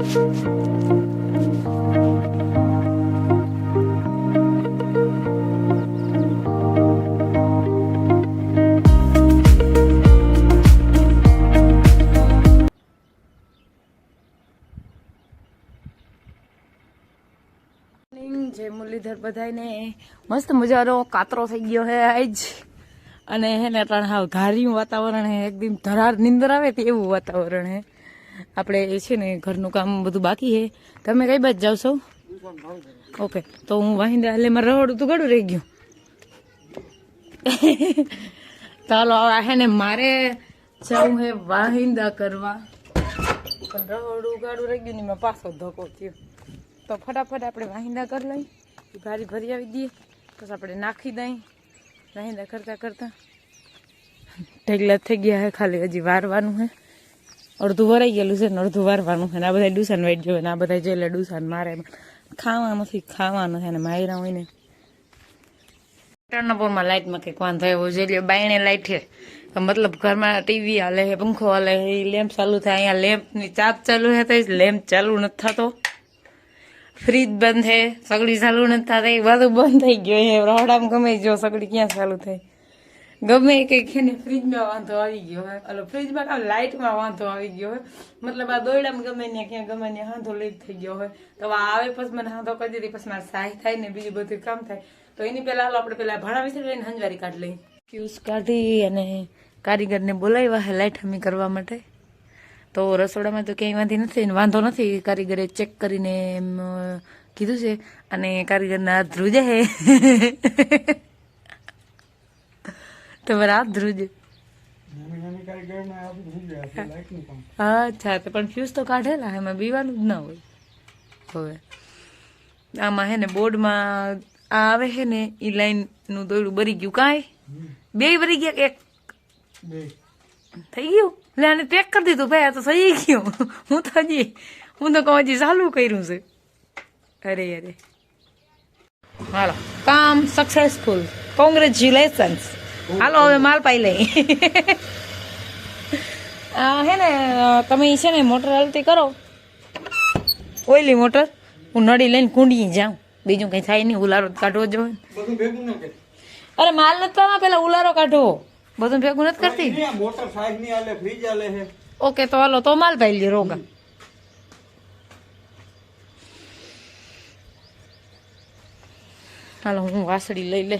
જય મુરલીધર બધાને મસ્ત મજાનો કાતરો થઈ ગયો હે આજ અને હે ને ત્રણ હાવ ઘાર્યું વાતાવરણ હે એકદમ ધરાર નીંદર આવે તેવું વાતાવરણ હે આપણે છે ને ઘરનું કામ બધું બાકી હે તમે કઈ બાજુ જાવ છો ઓકે તો હું વાહિંદા એટલે મારે રહોડું તો ઘડું રહી ગયું ચાલો હે ને મારે જવું હે વાહિંદા કરવા પણ રહોડું ગાડું રહી ગયું ને મેં પાછો ધક્કો થયો તો ફટાફટ આપણે વાહિંદા કરી લઈ ગાડી ભરી આવી દઈએ પછી આપણે નાખી દઈએ વાહિંદા કરતાં કરતાં ઢગલા થઈ ગયા હે ખાલી હજી વારવાનું હે અડધું વરાઈ ગયેલું છે ને અડધું વારવાનું છે ને આ બધા ડુસાન વાઈટ જોવે ને આ બધા જેલે ડુસાન મારે ખાવાનું છે ને માયરા હોય ને ટર્નપોરમાં લાઇટમાં કંઈક વાંધો એવો જોઈએ બાયણે લાઇટ છે મતલબ ઘરમાં ટીવી હાલે છે પંખો હાલે છે લેમ્પ ચાલુ થાય અહીંયા લેમ્પની ચાપ ચાલુ છે તો લેમ્પ ચાલુ નથી થતો ફ્રીજ બંધ છે સગડી ચાલુ નથી થતી બધું બંધ થઈ ગયું છે રોડામાં ગમે જો સગડી ક્યાં ચાલુ થાય ગમે કંઈક છે ને ફ્રીજમાં વાંધો આવી ગયો હોય એટલે ફ્રીજમાં કામ લાઇટમાં વાંધો આવી ગયો હોય મતલબ આ દોયડામાં ગમે ને ક્યાં ગમે ને હાંધો લીક થઈ ગયો હોય તો આવે પછી મને હાંધો કરી દીધી પછી મારે સહાય થાય ને બીજું બધું કામ થાય તો એની પહેલા હાલો આપણે પેલા ભાણા વિશે લઈને હંજવારી કાઢી લઈએ ફ્યુઝ કાઢી અને કારીગરને બોલાવ્યા છે લાઇટ હમી કરવા માટે તો રસોડામાં તો ક્યાંય વાંધો નથી કારીગરે ચેક કરીને એમ કીધું છે અને કારીગરના હાથ ધ્રુજે છે તમારા હાથ ધ્રુજે અચ્છા તો પણ ફ્યુઝ તો કાઢેલા એમાં બીવાનું જ ના હોય હવે આમાં હે ને બોર્ડમાં આ આવે છે ને એ લાઈનનું દોયડું બરી ગયું કાંઈ બે બરી ગયા એક થઈ ગયું એટલે આને પેક કરી દીધું ભાઈ આ તો થઈ ગયું હું તો હજી ચાલુ કર્યું છે અરે અરે હાલો કામ સક્સેસફુલ કોંગ્રેચ્યુલેશન્સ હાલો હવે માલ પાઈ લઈ હે ને તમે છે ને મોટર હાલતી કરો ઓઈલી મોટર હું નળી લઈને કુંડી જાઉં બીજું કઈ થાય નહીં ઉલારો કાઢવો જોઈએ અરે માલ નથી કરવા પેલા ઉલારો કાઢવો બધું ભેગું નથી કરતી મોટર સાઈઝ ની આલે ફ્રીજ આલે છે ઓકે તો હાલો તો માલ પાઈ લે રોગા હાલો હું વાસળી લઈ લે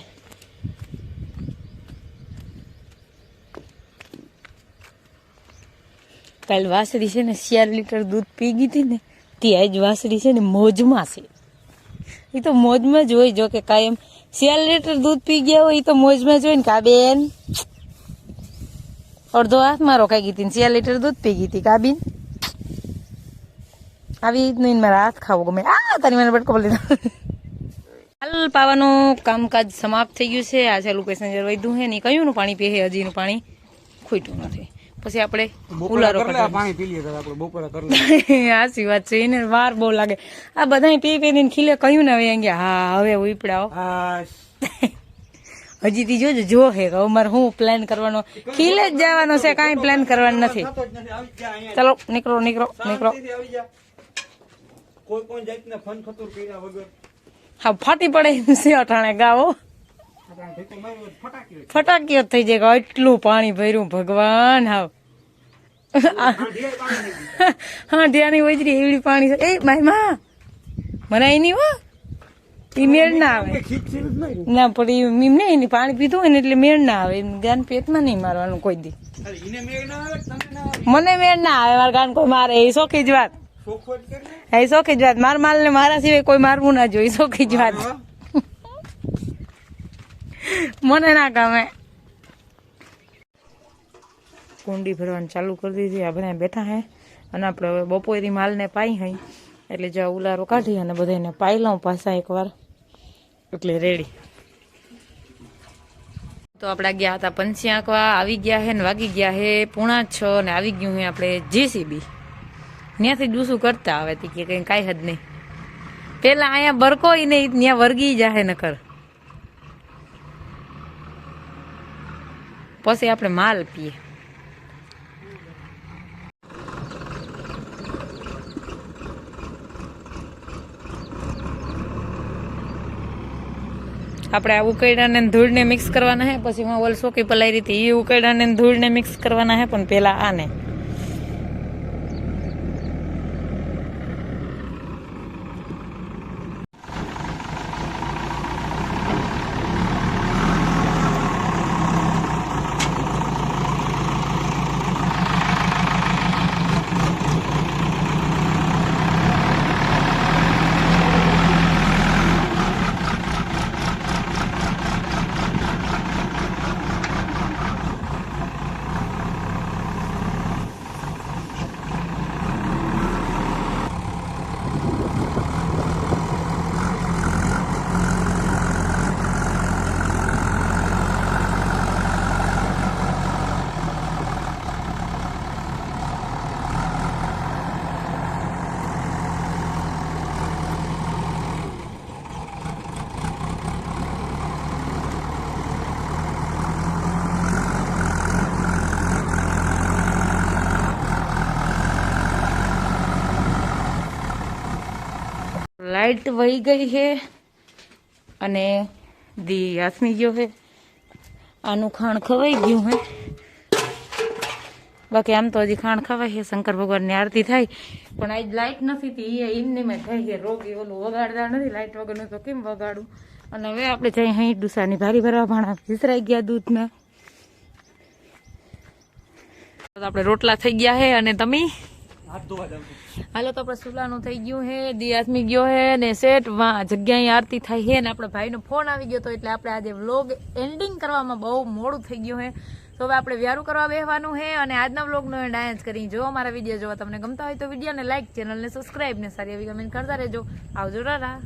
કાલ વાસળી છે ને 4 લીટર દૂધ પી ગઈ હતી ને તે આજ વાસળી છે ને મોજમાં છે એ તો મોજમાં જ હોય જો કે કાયમ 4 લીટર દૂધ પી ગયા હોય એ તો મોજમાં જ હોય ને કા બેન અડધો હાથ મારો ખાઈ ગઈ હતી 4 લીટર દૂધ પી ગઈ હતી કાબીન આવી નહીં મારા હાથ ખાવો ગમે આ તારી મને બટકો બોલી હાલ પાવાનું કામકાજ સમાપ્ત થઈ ગયું છે આ ચાલુ પેસેન્જર વધ્યું છે ને કયું નું પાણી પીએ હજીનું પાણી ખૂટ્યું નથી પછી આપણે ઉલારો પાણી પી લઈએ આપણે બપોરે કરી સાચી વાત છે એને વાર બહુ લાગે આ બધા પી પીને ખીલે કયું ને હવે ગયા હા હવે ઉપડાવો હજી થી જોજો જો હે મારે હું પ્લાન કરવાનો ખીલે જ જવાનો છે કાંઈ પ્લાન કરવાનું નથી ચાલો નીકળો નીકળો નીકળો હા ફાટી પડે છે અટાણે ગાવો ફટાકીઓ થઈ જાય એટલું પાણી ભર્યું ભગવાન હાવ હા ધ્યાની વજરી એવડી પાણી છે એ માય માં મને એની હો એ મેળ ના આવે ના પણ એમને એની પાણી પીધું હોય ને એટલે મેળ ના આવે ગાન પેટમાં નહીં મારવાનું કોઈ દી મને મેળ ના આવે મારા ગાન કોઈ મારે એ શોખી જ વાત એ શોખી જ વાત માર માલ ને મારા સિવાય કોઈ મારવું ના જોઈએ શોખી જ વાત મને ના ગમે કુંડી ભરવાનું ચાલુ કરી દીધી આ બધા બેઠા હે અને આપણે હવે બપોરી માલને પાઈ હઈ એટલે જો ઉલારો કાઢી અને બધાને પાઈ લઉં પાછા એકવાર એટલે રેડી તો આપણે ગયા હતા પંછી આંકવા આવી ગયા હે ને વાગી ગયા હે 5:30 ને આવી ગયું હે આપણે જેસીબી ત્યાંથી ડૂસું કરતા આવે કે કઈ કાંઈ હદ નહીં પેલા અહીંયા બરકો નહીં ત્યાં વર્ગી જાહે નકર પછી આપણે માલ પીએ આપણે આ ઉકળાને ધૂળને મિક્સ કરવાના હે, પછી હું ઓલ સોકી પલાળી હતી એ ઉકળાને ધૂળને મિક્સ કરવાના હે, પણ પહેલા આને લાઇટ વહી ગઈ છે અને દી આસમી ગયો છે. આનું ખાણ ખવાઈ ગયું હે, બાકી આમ તો હજી ખાણ ખવાય છે. શંકર ભગવાનની આરતી થાય, પણ આજ લાઇટ નથી તી એ એમને મેં થાય છે. રોગી ઓલું વગાડતા નથી, લાઇટ વગરનું તો કેમ વગાડું. અને હવે આપણે જઈ અહીં ડુસાની ભારી ભરવા ભાણા વિસરાઈ ગયા દૂધના. આપણે રોટલા થઈ ગયા છે અને તમે હાલો તો આપણે સુલાનું થઈ ગયું હે, દી આસમી ગયો હે ને સેટ જગ્યાએ આરતી થાય છે ને આપણે ભાઈનો ફોન આવી ગયો હતો, એટલે આપણે આજે વ્લોગ એન્ડિંગ કરવામાં બહુ મોડું થઈ ગયું હે. તો હવે આપણે વ્યારું કરવા બેસવાનું છે અને આજના વ્લોગનો ડાયન્સ કરી. જો અમારા વિડીયો જોવા તમને ગમતા હોય તો વિડીયોને લાઈક, ચેનલને સબસ્ક્રાઈબ ને સારી એવી કમેન્ટ કરતા રહેજો. આવજો રારા.